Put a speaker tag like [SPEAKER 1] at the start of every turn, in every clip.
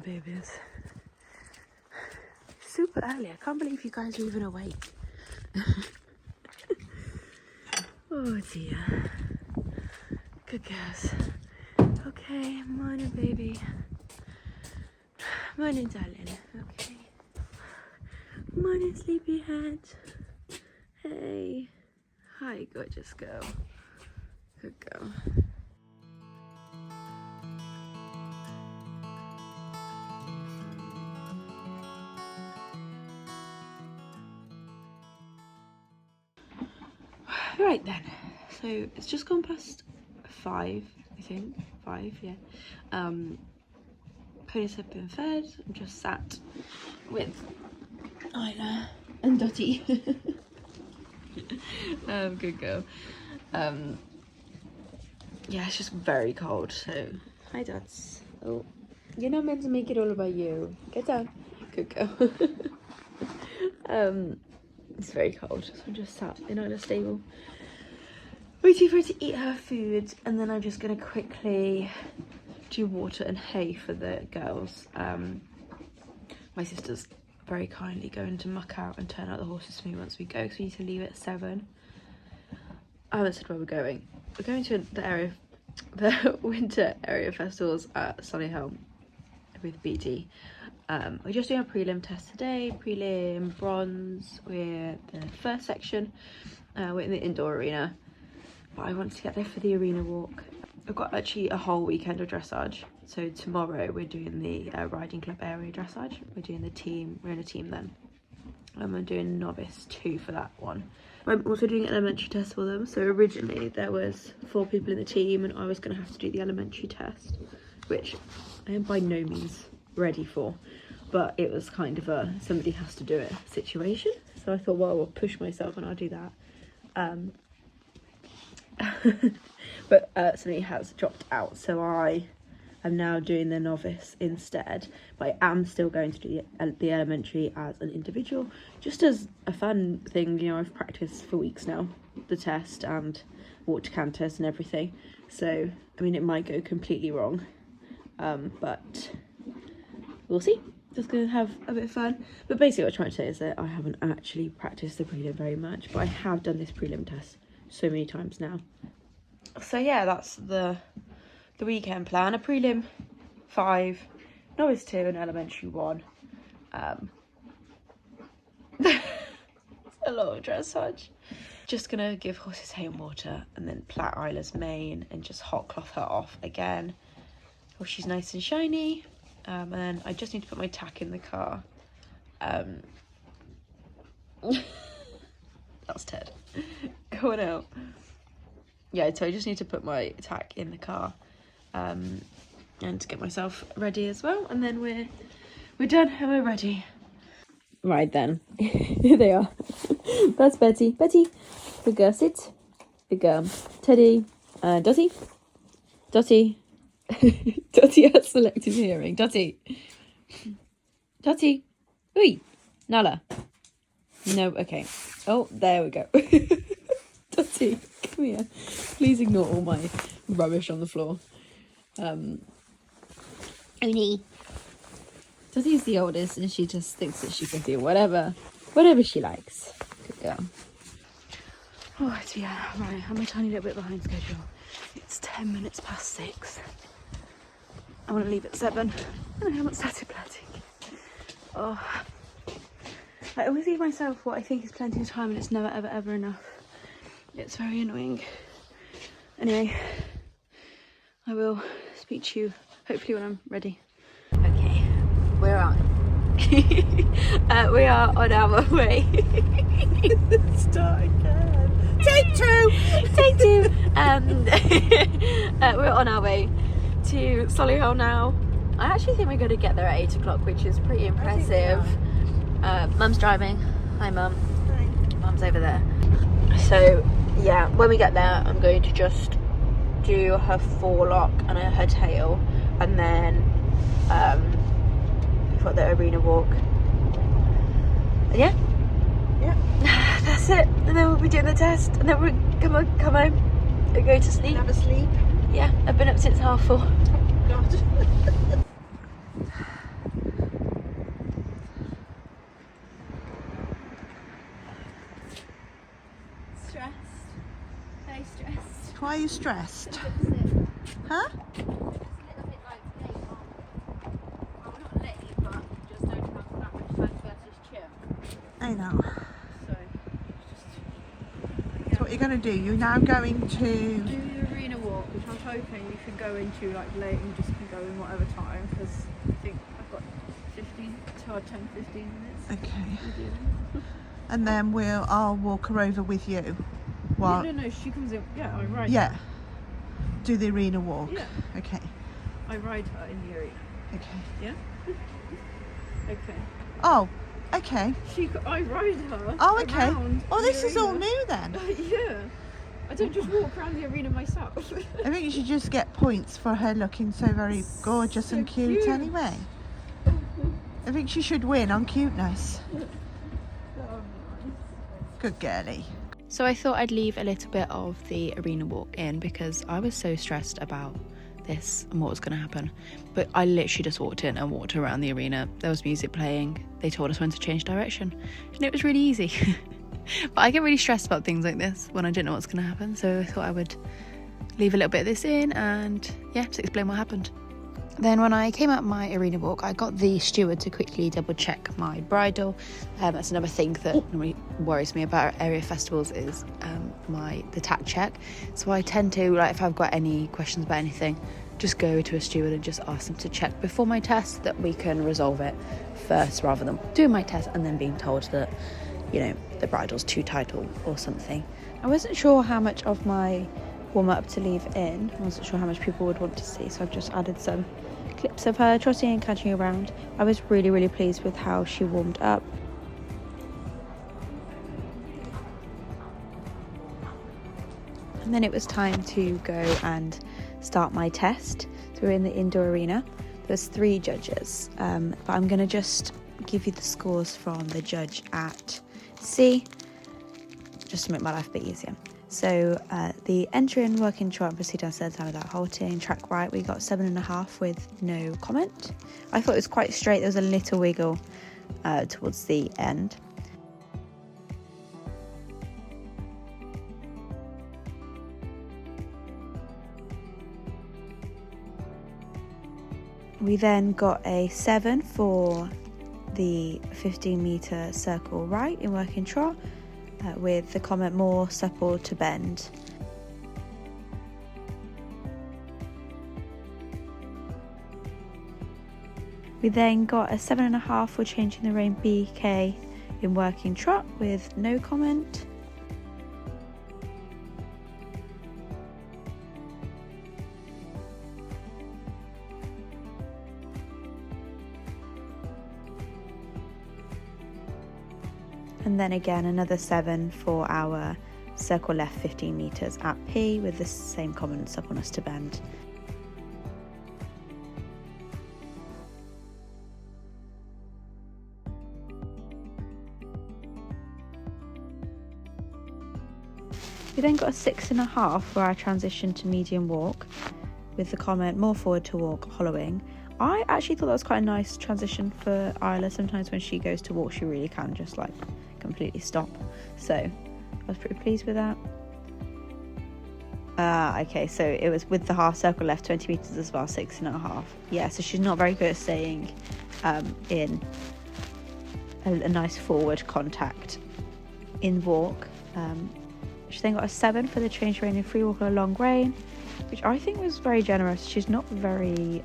[SPEAKER 1] babies. Super early. I can't believe you guys are even awake. Oh dear. Good girls. Okay, morning baby. Morning darling. Okay. Morning sleepyhead. Hey. Hi gorgeous girl. Good girl. Right then, so it's just gone past 5, I think, 5, yeah. Ponies have been fed. I'm just sat with Isla and Dottie. Good girl. Yeah, it's just very cold, so hi Dots. Oh, you're not meant to make it all about you. Get down. Good girl. It's very cold, so I'm just sat in Isla's stable waiting for her to eat her food, and then I'm just going to quickly do water and hay for the girls. My sister's very kindly going to muck out and turn out the horses for me once we go, because we need to leave at 7. I haven't said where we're going. We're going to the winter area festivals at Solihull with BT. We're just doing a prelim test today. Prelim bronze. We're the first section. We're in the indoor arena, but I wanted to get there for the arena walk. I've got actually a whole weekend of dressage. So tomorrow we're doing the riding club area dressage. We're doing the team. We're in a team then. And we're doing novice 2 for that one. I'm also doing an elementary test for them. So originally there was 4 people in the team, and I was going to have to do the elementary test, which I am by no means ready for, but it was kind of a somebody has to do it situation. So I thought, well, I'll push myself and I'll do that. But somebody has dropped out, so I am now doing the novice instead, but I am still going to do the elementary as an individual, just as a fun thing. You know, I've practiced for weeks now, the test and water canters and everything, so I mean it might go completely wrong, but we'll see. Just gonna have a bit of fun. But basically what I'm trying to say is that I haven't actually practiced the prelim very much, but I have done this prelim test so many times now. So yeah, that's the weekend plan. A prelim 5, novice 2 and elementary 1. A lot of dressage. Just gonna give horses hay and water, and then plait Isla's mane and just hot cloth her off again, oh she's nice and shiny. And then I just need to put my tack in the car. That's Ted going out. Yeah, so I just need to put my tack in the car, and to get myself ready as well, and then we're done and we're ready. Right then, here they are. That's Betty. Betty, good girl, sit. Good girl. Teddy, Dottie. Dottie. Dottie has selective hearing. Dottie. Dottie. Oi. Nala. No, okay. Oh, there we go. Dottie, come here. Please ignore all my rubbish on the floor. Oni. Dottie's the oldest, and she just thinks that she can do whatever she likes. Good girl. Oh dear. Right, I'm a tiny little bit behind schedule. It's 10 minutes past 6. I want to leave at 7, and I haven't started planting. Oh, I always leave myself what I think is plenty of time, and it's never ever enough. It's very annoying. Anyway, I will speak to you hopefully when I'm ready. Okay, we're on. We are on our way. Start again. Take 2. Take 2. We're on our way to Solihull now. I actually think we're going to get there at 8 o'clock, which is pretty impressive. Mum's driving. Hi Mum. Hi. Mum's over there. So yeah, when we get there I'm going to just do her forelock and her tail, and then we've got the arena walk, and yeah, that's it. And then we'll be doing the test, and then we're come home and go to sleep.
[SPEAKER 2] Have a sleep.
[SPEAKER 1] Yeah, I've been up since 4:30.
[SPEAKER 2] God. Why are you stressed? Huh? I know. So what you're going to do, you're now going to
[SPEAKER 1] do the arena walk, which I'm hoping you can go into like late, you just can go in whatever time, because I think I've got 15 minutes.
[SPEAKER 2] Okay. And then I'll walk her over with you. Well,
[SPEAKER 1] no, she comes in. Yeah, I ride.
[SPEAKER 2] Yeah.
[SPEAKER 1] Her.
[SPEAKER 2] Do the arena walk.
[SPEAKER 1] Yeah.
[SPEAKER 2] Okay.
[SPEAKER 1] I ride her in the arena.
[SPEAKER 2] Okay.
[SPEAKER 1] Yeah. Okay.
[SPEAKER 2] Oh. Okay.
[SPEAKER 1] I ride her.
[SPEAKER 2] Oh, okay.
[SPEAKER 1] Oh,
[SPEAKER 2] this is all new then.
[SPEAKER 1] Yeah. I don't just walk around the arena myself.
[SPEAKER 2] I think you should just get points for her looking so very gorgeous
[SPEAKER 1] so
[SPEAKER 2] and cute anyway. I think she should win on cuteness. Good girlie.
[SPEAKER 1] So I thought I'd leave a little bit of the arena walk in because I was so stressed about this and what was going to happen. But I literally just walked in and walked around the arena. There was music playing. They told us when to change direction. And it was really easy. But I get really stressed about things like this when I don't know what's going to happen. So I thought I would leave a little bit of this in and yeah, just explain what happened. Then when I came out my arena walk, I got the steward to quickly double check my bridle. That's another thing that normally worries me about area festivals is the tack check. So I tend to, like, if I've got any questions about anything, just go to a steward and just ask them to check before my test so that we can resolve it first rather than doing my test and then being told that, you know, the bridle's too tight or something. I wasn't sure how much of my warm-up to leave in. I wasn't sure how much people would want to see, so I've just added some clips of her trotting and cantering around. I was really pleased with how she warmed up. And then it was time to go and start my test. So we're in the indoor arena. There's 3 judges, but I'm going to just give you the scores from the judge at C, just to make my life a bit easier. So the entry and working trot and proceed downstairs down without halting. Track right, we got 7.5 with no comment. I thought it was quite straight. There was a little wiggle towards the end. We then got a 7 for the 15-metre circle right in working trot. With the comment more supple to bend. We then got a 7.5 for changing the rein BK in working trot with no comment. And then again another 7 for our circle left 15 metres at P with the same common suppleness to bend. We then got a 6.5 for our transition to medium walk with the comment more forward to walk hollowing. I actually thought that was quite a nice transition for Isla. Sometimes when she goes to walk she really can just like completely stop, so I was pretty pleased with that. Okay, so it was with the half circle left 20 metres as well, 6.5. Yeah, so she's not very good at staying in a nice forward contact in walk. She then got a 7 for the change rein in free walk on a long rein, which I think was very generous. She's not very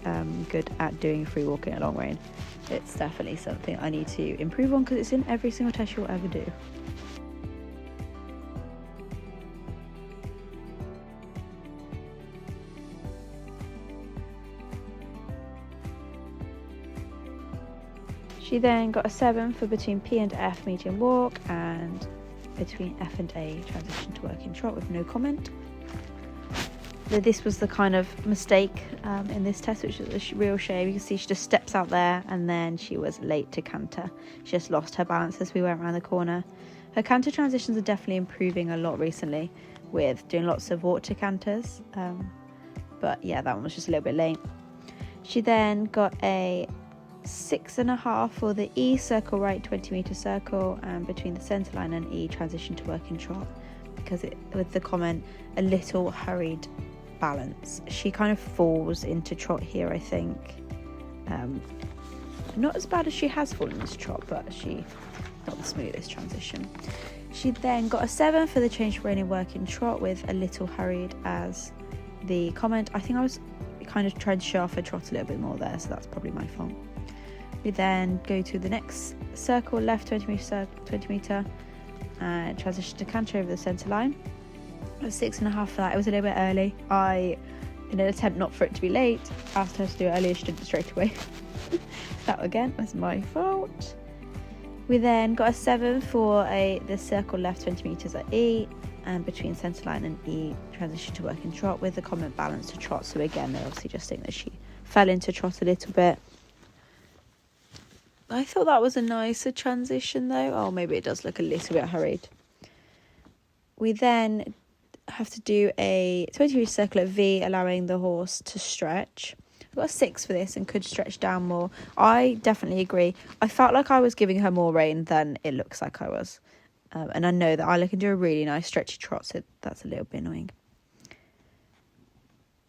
[SPEAKER 1] good at doing free walk in a long rein. It's definitely something I need to improve on because it's in every single test you'll ever do. She then got a 7 for between P and F medium walk and between F and A transition to working trot with no comment. This was the kind of mistake in this test, which is a real shame. You can see she just steps out there and then she was late to canter. She just lost her balance as we went around the corner. Her canter transitions are definitely improving a lot recently with doing lots of water canters. But yeah, that one was just a little bit late. She then got a 6.5 for the E circle right 20 metre circle and between the centre line and E transition to working trot.
[SPEAKER 3] because with the comment, a little hurried balance. She kind of falls into trot here, I think. Not as bad as she has fallen into trot, but not the smoothest transition. She then got a 7 for the change for running work in trot with a little hurried as the comment. I think I was kind of trying to show off her trot a little bit more there, so that's probably my fault. We then go to the next circle, left 20 metre, and transition to canter over the centre line. I was 6.5 for that. It was a little bit early. In an attempt not for it to be late, asked her to do it earlier. She did it straight away. That again was my fault. We then got a 7 for the circle left 20 metres at E, and between centre line and E, transition to work in trot with the comment balance to trot. So again, they obviously just think that she fell into trot a little bit. I thought that was a nicer transition though. Oh, maybe it does look a little bit hurried. We then have to do a 20 metre circle at V, allowing the horse to stretch. I got a 6 for this and could stretch down more. I definitely agree. I felt like I was giving her more rein than it looks like I was. And I know that Isla can do a really nice stretchy trot, so that's a little bit annoying.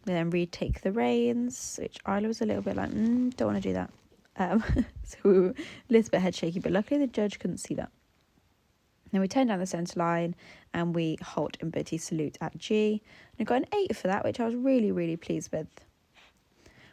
[SPEAKER 3] We then retake the reins, which Isla was a little bit like, don't want to do that. So we were a little bit head shaky, but luckily the judge couldn't see that. Then we turn down the centre line and we halt in Bertie salute at G. And I got an 8 for that, which I was really, really pleased with.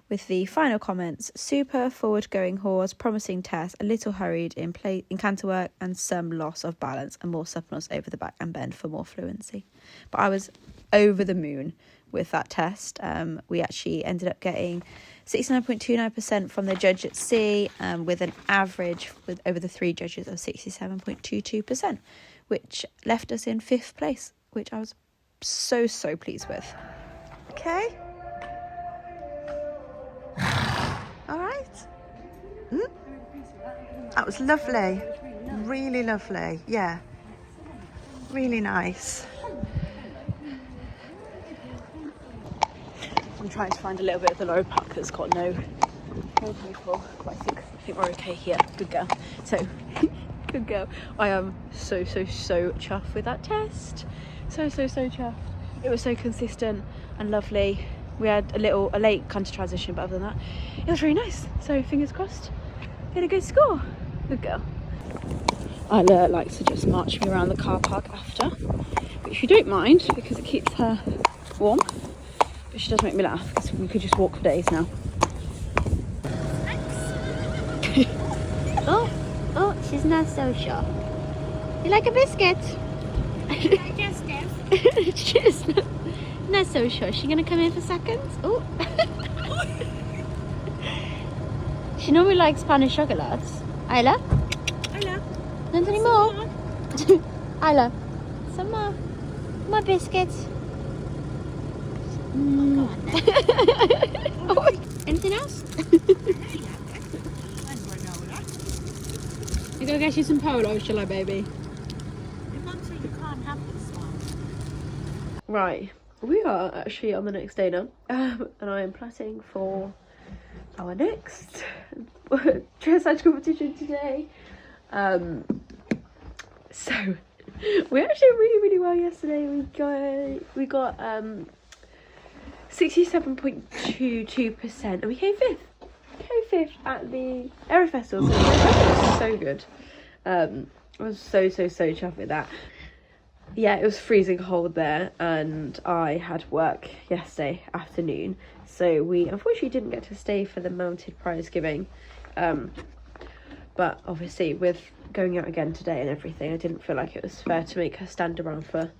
[SPEAKER 3] With the final comments, super forward-going horse, promising test, a little hurried in canter work and some loss of balance and more suppleness over the back and bend for more fluency. But I was over the moon with that test. We actually ended up getting 69.29% from the judge at C, with an average with over the 3 judges of 67.22%, which left us in 5th place, which I was so pleased with.
[SPEAKER 2] Okay. All right. That was lovely. Really lovely. Yeah. Really nice.
[SPEAKER 1] I'm trying to find a little bit of the low park that's got no people. But I think we're okay here. Good girl. So, good girl. I am so chuffed with that test. So chuffed. It was so consistent and lovely. We had a late canter transition, but other than that, it was really nice. So fingers crossed, get a good score. Good girl. Isla likes to just march me around the car park after, which you don't mind because it keeps her warm. But she does make me laugh because we could just walk for days now.
[SPEAKER 4] Oh, she's not so sure. You like a biscuit? She's not so sure. She gonna come in for seconds? Oh. She normally likes Spanish chocolates. Isla? Not anymore. Isla, some more biscuits. Anything else?
[SPEAKER 1] I go get you some polo, shall I, baby? Right, we are actually on the next day now, and I am plotting for our next dressage competition today. So we actually did really well yesterday. We got 67.22%, and we came 5th. At the Area Festival, so it was so good. I was so chuffed with that. Yeah, it was freezing cold there, and I had work yesterday afternoon, so we unfortunately didn't get to stay for the mounted prize giving. But obviously with going out again today and everything, I didn't feel like it was fair to make her stand around for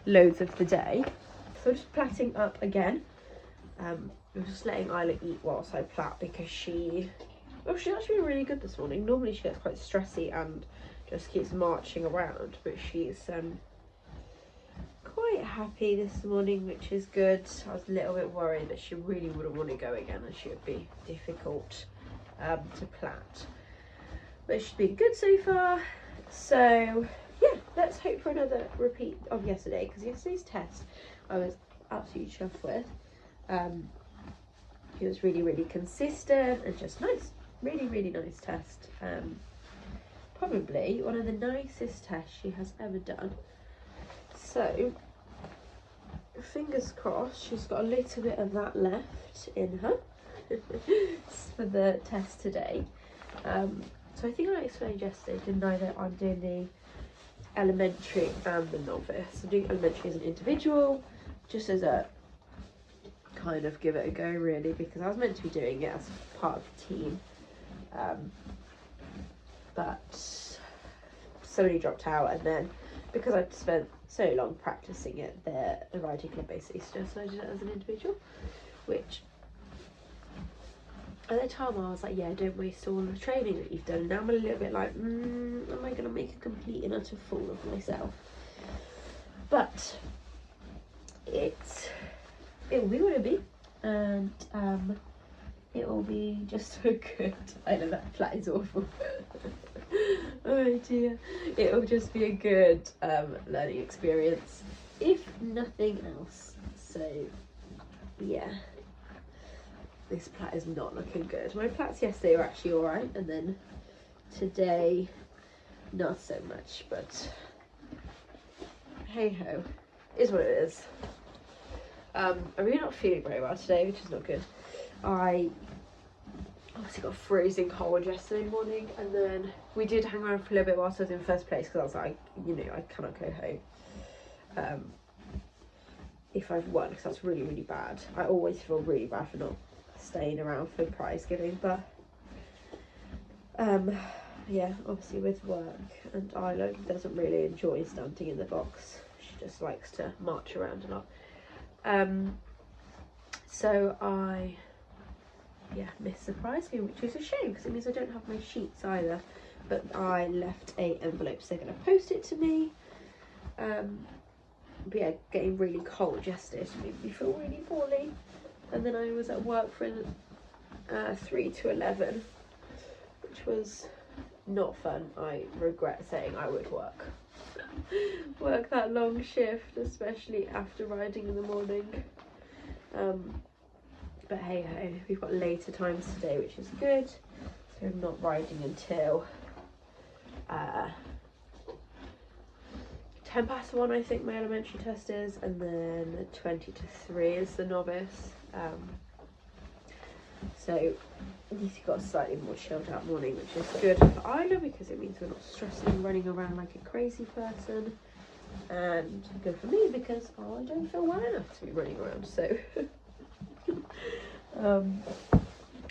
[SPEAKER 1] loads of the day. So just plaiting up again. I'm just letting Isla eat whilst I plait because she's actually been really good this morning. Normally she gets quite stressy and just keeps marching around, but she's quite happy this morning, which is good. I was a little bit worried that she really wouldn't want to go again and she would be difficult to plait, but she's been good so far. So yeah, let's hope for another repeat of yesterday, because yesterday's test I was absolutely chuffed with. It was really consistent and just nice. Really nice test. Probably one of the nicest tests she has ever done. So, fingers crossed, she's got a little bit of that left in her for the test today. So I think I explained yesterday, didn't I, that I'm doing the elementary and the novice. I'm doing elementary as an individual, just as a kind of give it a go really, because I was meant to be doing it as part of the team, but somebody dropped out, and then because I'd spent so long practicing it, the riding club basically decided it as an individual, which at the time I was like, yeah, don't waste all the training that you've done. And now I'm a little bit like, am I going to make a complete and utter fool of myself? But it will be what it'll be, and it will be just so good. I know that flat is awful. Oh dear. It will just be a good learning experience, if nothing else. So yeah, this plat is not looking good. My plats yesterday were actually alright, and then today not so much, but hey ho, is what it is. I'm really not feeling very well today, which is not good. I obviously got freezing cold yesterday morning, and then we did hang around for a little bit whilst I was in first place, because I was like, you know, I cannot go home if I've won, because that's really, really bad. I always feel really bad for not staying around for prize giving, but yeah, obviously with work, and Isla doesn't really enjoy standing in the box. She just likes to march around a lot. So I missed the prize game, which is a shame, because it means I don't have my sheets either, but I left a envelope, so they're going to post it to me. But yeah, getting really cold yesterday, so made me feel really poorly, and then I was at work from 3 to 11, which was not fun. I regret saying I would work that long shift, especially after riding in the morning. But hey ho, we've got later times today, which is good. So I'm not riding until 1:10 I think my elementary test is, and then 2:50 is the novice. So we've got a slightly more chilled out morning, which is good for Isla, because it means we're not stressing and running around like a crazy person, and good for me because I don't feel well enough to be running around. So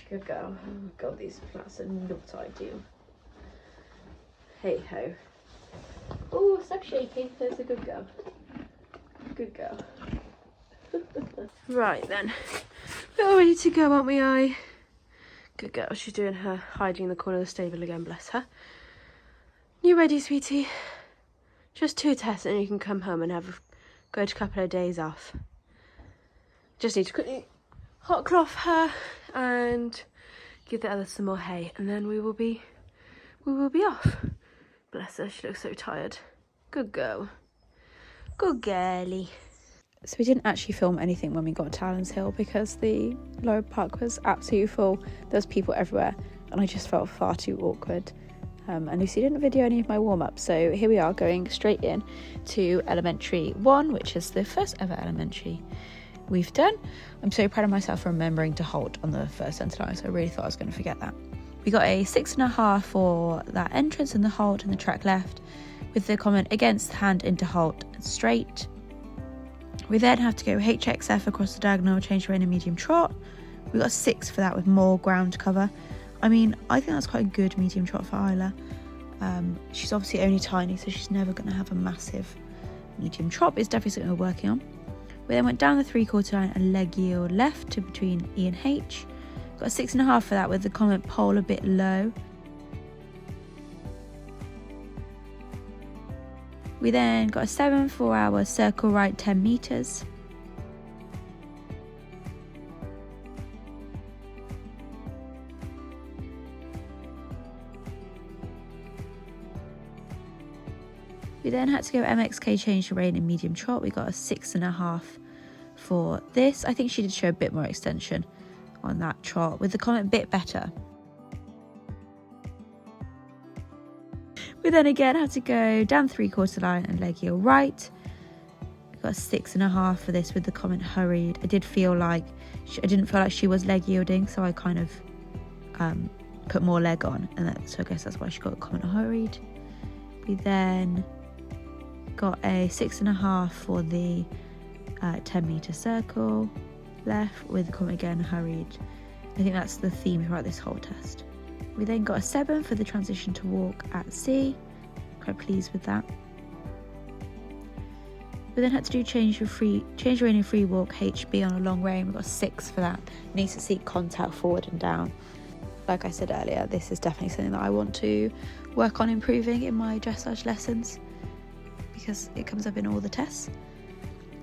[SPEAKER 1] good girl. Oh god, these plats are not ideal. Hey ho. Oh, stop shaking. There's a good girl. Good girl. Right then, we're all ready to go, aren't we? Good girl. She's doing her hiding in the corner of the stable again, bless her. You ready, sweetie? Just 2 tests and you can come home and have a good couple of days off. Just need to quickly hot cloth her and give the others some more hay, and then we will be off. Bless her, she looks so tired. Good girl. Good girlie.
[SPEAKER 3] So we didn't actually film anything when we got to Allen's Hill because the lower park was absolutely full. There was people everywhere and I just felt far too awkward. And Lucy didn't video any of my warm-up, so here we are going straight in to Elementary 1, which is the first ever elementary we've done. I'm so proud of myself for remembering to halt on the first centre line, so I really thought I was going to forget that. We got a 6.5 for that entrance and the halt and the track left, with the comment against hand into halt and straight. We then have to go HXF across the diagonal, change rein and medium trot. We got 6 for that with more ground cover. I mean, I think that's quite a good medium trot for Isla. She's obviously only tiny, so she's never going to have a massive medium trot, but it's definitely something we're working on. We then went down the 3/4 line and leg yield left to between E and H. Got a 6.5 for that with the comment pole a bit low. We then got a 7 for our circle right 10 metres. We then had to go MXK change to rein in medium trot. We got a 6.5 for this. I think she did show a bit more extension on that trot with the comment bit better. We then again had to go down 3/4 line and leg heel right. got a 6.5 for this with the comment hurried. I didn't feel like she was leg yielding, so I kind of put more leg on, and so I guess that's why she got a comment hurried. We then got a 6.5 for the 10-meter circle left with the comment again hurried. I think that's the theme throughout this whole test. We then got a 7 for the transition to walk at C. Quite pleased with that. We then had to do change rein and free walk HB on a long rein. We got a 6 for that. Needs to seek contact forward and down. Like I said earlier, this is definitely something that I want to work on improving in my dressage lessons because it comes up in all the tests.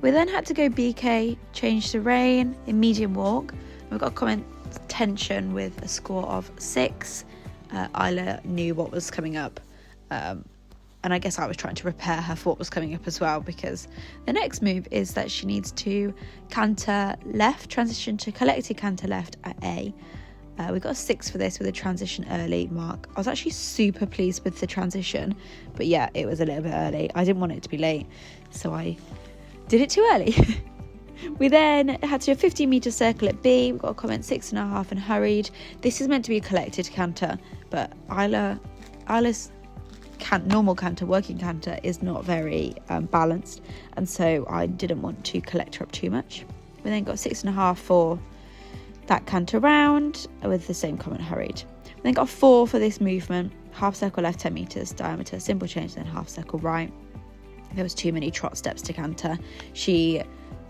[SPEAKER 3] We then had to go BK, change the rein in medium walk. We've got a comment tension with a score of 6. Isla knew what was coming up, and I guess I was trying to prepare her for what was coming up as well, because the next move is that she needs to canter left, transition to collected canter left at A. We got a 6 for this with a transition early mark. I was actually super pleased with the transition, but yeah, it was a little bit early. I didn't want it to be late, so I did it too early. We then had to do a 15-meter circle at B. We got a comment 6.5 and hurried. This is meant to be a collected canter, but Isla's normal canter, working canter, is not very balanced, and so I didn't want to collect her up too much. We then got 6.5 for that canter round with the same comment hurried. We then got a 4 for this movement, half circle left 10 meters diameter, simple change, then half circle right. There was too many trot steps to canter. She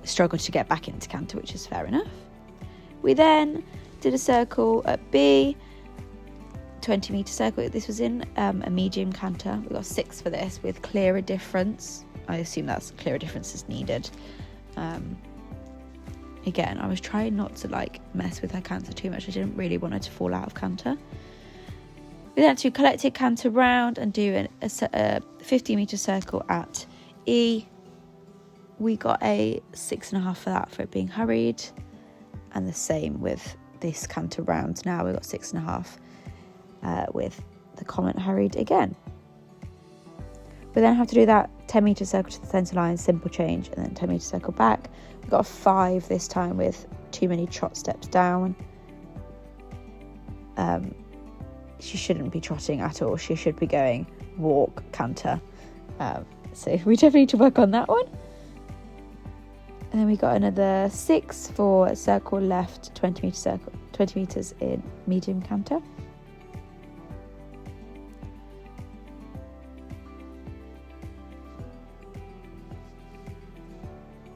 [SPEAKER 3] struggled to get back into canter, which is fair enough. We then did a circle at B, 20-meter circle. This was in a medium canter. We got 6 for this with clearer difference. I assume that's clearer difference is needed. Again, I was trying not to mess with her canter too much. I didn't really want her to fall out of canter. We then had to collected canter round and do a 50-meter circle at E. We got a 6.5 for that, for it being hurried, and the same with this canter round. Now we got 6.5 with the comment hurried again. We then have to do that 10-meter circle to the centre line, simple change, and then 10-meter circle back. We got a 5 this time with too many trot steps down. She shouldn't be trotting at all. She should be going walk, canter. So we definitely need to work on that one. And then we got another 6 for circle left, 20-meter circle, 20 meters in medium canter.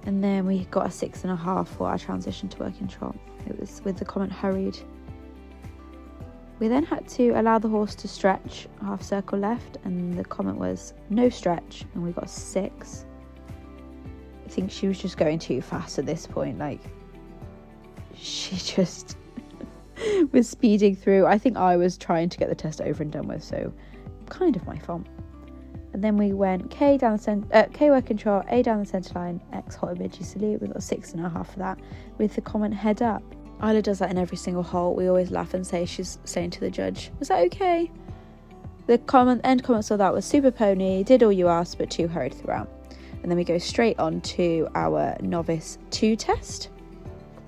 [SPEAKER 3] And then we got a 6.5 for our transition to working trot. It was with the comment hurried. We then had to allow the horse to stretch, half circle left, and the comment was no stretch, and we got a 6. I think she was just going too fast at this point. She just was speeding through. I think I was trying to get the test over and done with, so kind of my fault. And then we went K down the centre, K working trot, A down the centre line, X hot midgy salute. We got a 6.5 for that with the comment head up. Isla does that in every single hole. We always laugh and say she's saying to the judge, "Was that okay?" The end comments of that was super pony, did all you asked, but too hurried throughout. And then we go straight on to our novice 2 test,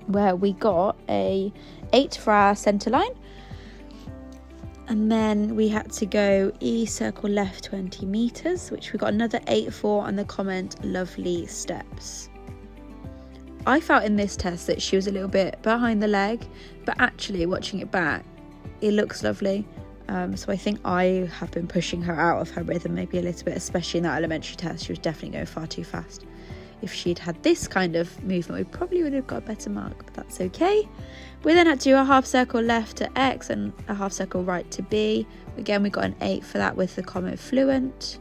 [SPEAKER 3] where we got a 8 for our centre line. And then we had to go E circle left 20 meters, which we got another 8 for, and the comment lovely steps. I felt in this test that she was a little bit behind the leg, but actually watching it back, it looks lovely. So I think I have been pushing her out of her rhythm maybe a little bit, especially in that elementary test. She was definitely going far too fast. If she'd had this kind of movement, we probably would have got a better mark, but that's okay. We then had to do a half circle left to X and a half circle right to B. Again, we got an 8 for that with the comment fluent.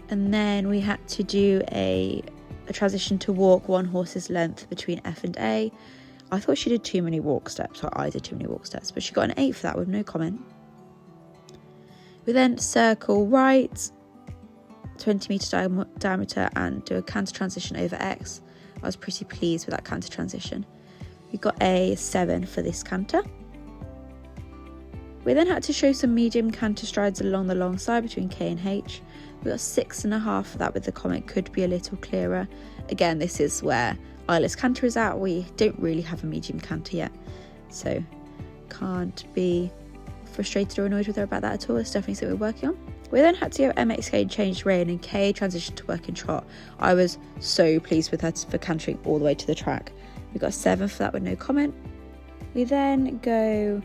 [SPEAKER 3] And then we had to do a transition to walk 1 horse's length between F and A. I thought she did too many walk steps, or I did too many walk steps, but she got an 8 for that with no comment. We then circle right, 20 meter diameter, and do a canter transition over X. I was pretty pleased with that canter transition. We got a 7 for this canter. We then had to show some medium canter strides along the long side between K and H. We got 6.5 for that, with the comment could be a little clearer. Again, this is where Isla's canter is at. We don't really have a medium canter yet, so can't be frustrated or annoyed with her about that at all. It's definitely something we're working on. We then had to go MXK, change rein, and K transition to working trot. I was so pleased with her for cantering all the way to the track. We got a 7 for that with no comment. We then go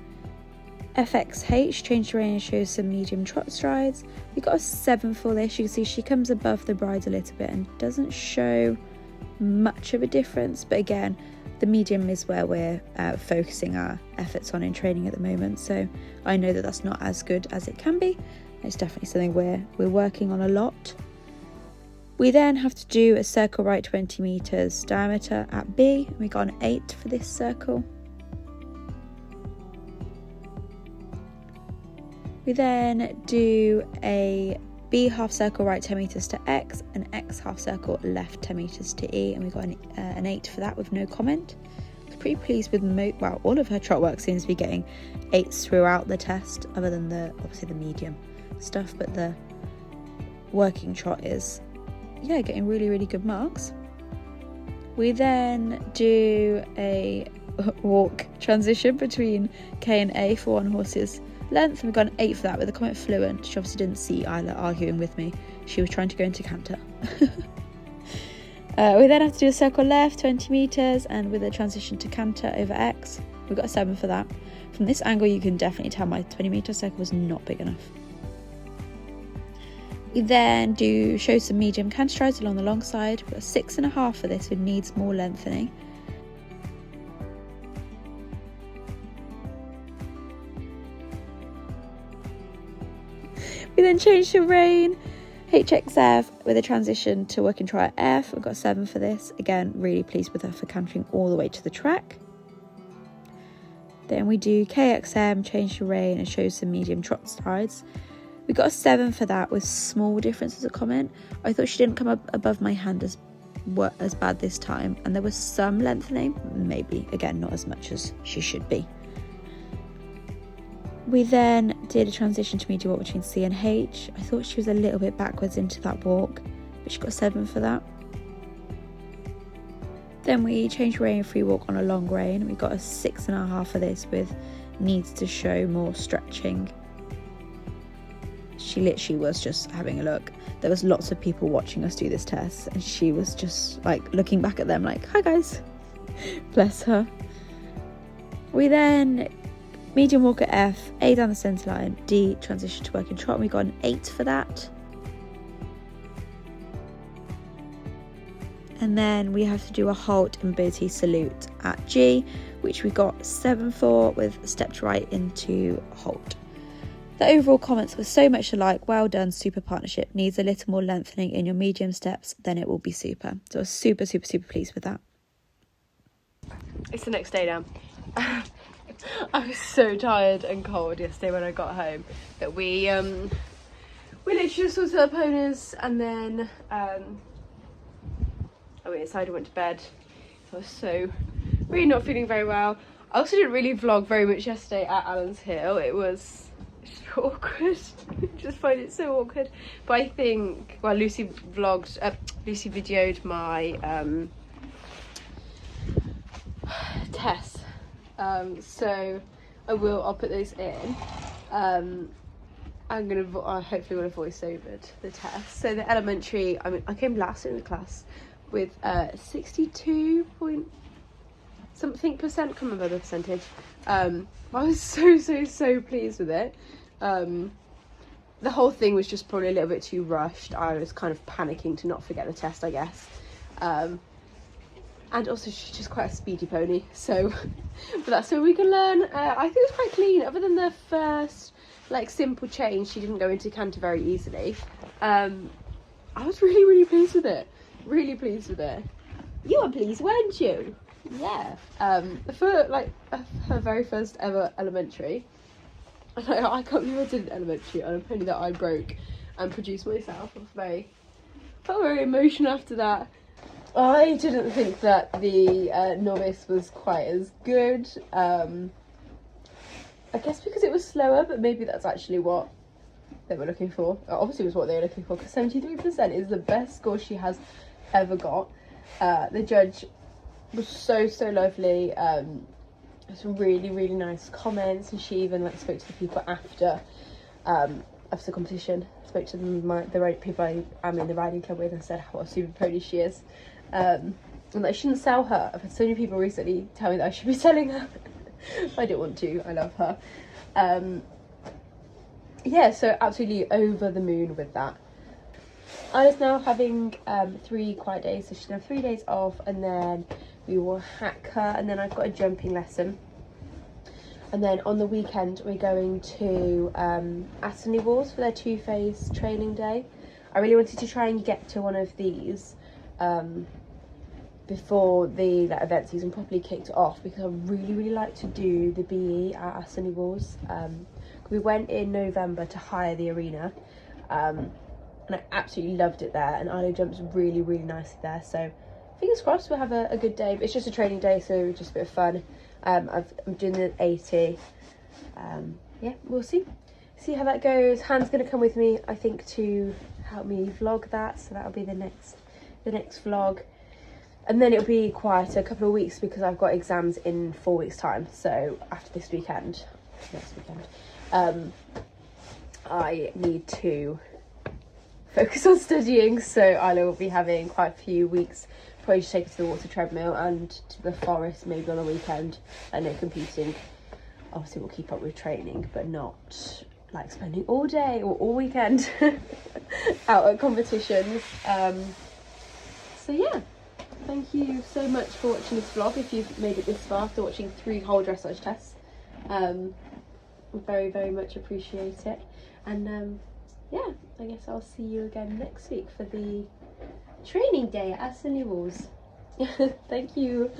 [SPEAKER 3] FXH, change rein and shows some medium trot strides. We got a 7 for this. You can see she comes above the bride a little bit and doesn't show much of a difference, but again, the medium is where we're focusing our efforts on in training at the moment, so I know that that's not as good as it can be. It's definitely something we're working on a lot. We then have to do a circle right 20 meters diameter at B. We got an 8 for this circle. We then do a B half circle right 10 meters to X, and X half circle left 10 meters to E, and we got an 8 for that with no comment. I was pretty pleased with all of her trot work seems to be getting 8s throughout the test, other than obviously the medium stuff, but the working trot is getting really, really good marks. We then do a walk transition between K and A for 1 horse's length, and we got an 8 for that with the comment fluent. She obviously didn't see Isla arguing with me. She was trying to go into canter. We then have to do a circle left 20 meters, and with a transition to canter over X, we got a 7 for that. From this angle you can definitely tell my 20-meter circle was not big enough. We then show some medium canter strides along the long side. We got a 6.5 for this, with needs more lengthening. We then changed to rein, HXF, with a transition to working trot at F. We've got a 7 for this. Again, really pleased with her for cantering all the way to the track. Then we do KXM, change to rein, and show some medium trot strides. We got a 7 for that with small differences of comment. I thought she didn't come up above my hand as bad this time, and there was some lengthening, maybe, again, not as much as she should be. We then did a transition to medium walk between C and H. I thought she was a little bit backwards into that walk, but she got a 7 for that. Then we changed rein and free walk on a long rein. We got a 6.5 for this, with needs to show more stretching. She literally was just having a look. There was lots of people watching us do this test, and she was just like looking back at them like, hi guys. Bless her. We then medium walk at F, A down the centre line, D transition to working trot, and we got an 8 for that. And then we have to do a halt and booty salute at G, which we got 7 for, with stepped right into halt. The overall comments were so much alike. Well done, super partnership. Needs a little more lengthening in your medium steps, then it will be super. So I was super, super, super pleased with that.
[SPEAKER 1] It's the next day now. I was so tired and cold yesterday when I got home that we literally just sorted our ponies, and then we decided, went to bed. I was so really not feeling very well. I also didn't really vlog very much yesterday at Alan's Hill. It was awkward. I just find it so awkward. But I think, well, Lucy videoed my tests. So I'll put those in. I'm gonna hopefully want to voice over the test. So the elementary, I came last in the class with 62 point something percent, can't remember the percentage. I was so pleased with it. The whole thing was just probably a little bit too rushed. I was kind of panicking to not forget the test, I guess. And also she's just quite a speedy pony, so but that's where we can learn. I think it was quite clean, other than the first simple change. She didn't go into canter very easily. I was really pleased with it. Really pleased with it. You were pleased, weren't you? Yeah. For her very first ever elementary, I can't believe I did an elementary on a pony that I broke and produced myself. I felt very emotional after that. I didn't think that the Novice was quite as good. I guess because it was slower, but maybe that's actually what they were looking for. Obviously it was what they were looking for, because 73% is the best score she has ever got. The judge was so lovely. Some really nice comments, and she even like spoke to the people after the competition. Spoke to the people I'm in the riding club with, and said how super pony she is, and that I shouldn't sell her. I've had so many people recently tell me that I should be selling her. I don't want to. I love her. Yeah, so absolutely over the moon with that. Isla's now having 3 quiet days, so she's gonna have 3 days off, and then we will hack her, and then I've got a jumping lesson, and then on the weekend we're going to Astley Walls for their 2-phase training day. I really wanted to try and get to one of these before the event season properly kicked off, because I really like to do the BE at Astley Walls. We went in November to hire the arena, and I absolutely loved it there, and Isla jumps really nicely there, so fingers crossed we'll have a good day. But it's just a training day, so just a bit of fun. I'm doing the 80. Yeah, we'll see how that goes. Han's gonna come with me, I think, to help me vlog that, so that'll be the next vlog, and then it'll be quite a couple of weeks because I've got exams in 4 weeks time. So after this weekend, next weekend, I need to focus on studying, so Isla will be having quite a few weeks, probably just take her to the water treadmill and to the forest maybe on a weekend. I know competing, obviously we'll keep up with training, but not like spending all day or all weekend out at competitions. So yeah, thank you so much for watching this vlog. If you've made it this far after watching 3 whole dressage tests, very much appreciate it. And yeah, I guess I'll see you again next week for the training day at Astley Walls. Thank you.